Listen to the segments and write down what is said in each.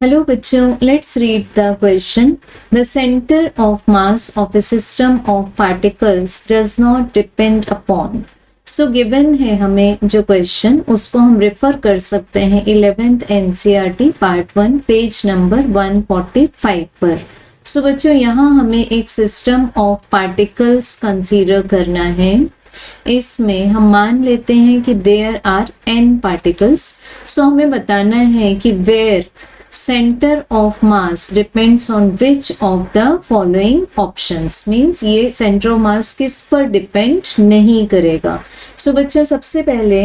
Hello बच्चों, let's read the question. The centre of mass of A system of particles does not depend upon. So given है हमें जो question, उसको हम refer कर सकते हैं 11th NCERT part 1 page number 145 पर। सो बच्चों, यहाँ हमें एक सिस्टम ऑफ पार्टिकल्स कंसीडर करना है। इसमें हम मान लेते हैं कि there are n particles. So हमें बताना है कि where centre of mass depends on which of the following options. Means ये सेंटर ऑफ मास किस पर डिपेंड नहीं करेगा। सो बच्चों, सबसे पहले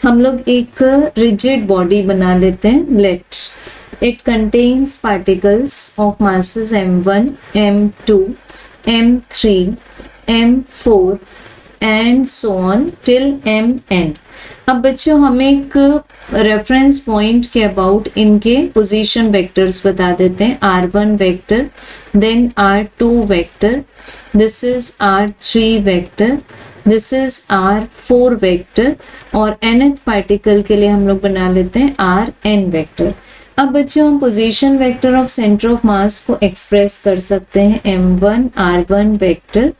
हम लोग एक रिजिड बॉडी बना लेते हैं। Let it contains particles of masses m1, m2, m3, m4 and so on till mn। अब बच्चों, हमें एक रेफरेंस पॉइंट के अबाउट इनके पोजीशन वेक्टर्स बता देते हैं। r1 vector, then r2 vector, this is r3 vector, this is r4 vector और nth पार्टिकल के लिए हम लोग बना लेते हैं rn वेक्टर। अब बच्चों, हम position vector of centre of मास को एक्सप्रेस कर सकते हैं m1 r1 vector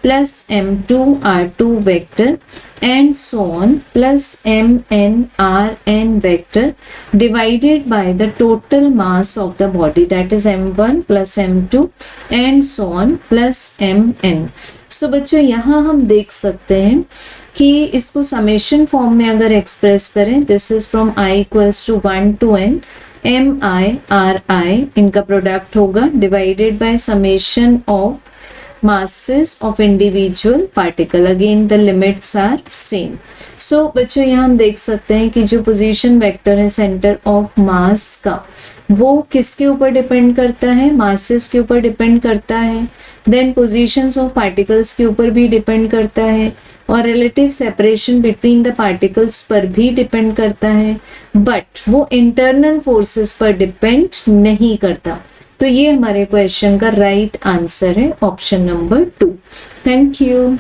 plus m2 r2 vector and so on plus mn rn vector divided by the total mass of the body, that is m1 plus m2 and so on plus mn। सो बच्चों, यहाँ हम देख सकते हैं कि इसको summation form में अगर एक्सप्रेस करें, this is from i equals to 1 to n mi ri, इनका प्रोडक्ट होगा divided by summation of masses of individual particle, again the limits are same। so बच्चों, यहाँ हम देख सकते हैं कि जो पोजीशन वेक्टर है सेंटर ऑफ मास का, वो किसके ऊपर डिपेंड करता है? मासेस के ऊपर डिपेंड करता है, देन पोजीशंस ऑफ पार्टिकल्स के ऊपर भी डिपेंड करता है और relative separation between the particles पर भी डिपेंड करता है, बट वो इंटरनल फोर्सेस पर डिपेंड नहीं करता। तो ये हमारे क्वेश्चन का राइट आंसर है ऑप्शन नंबर 2। Thank you.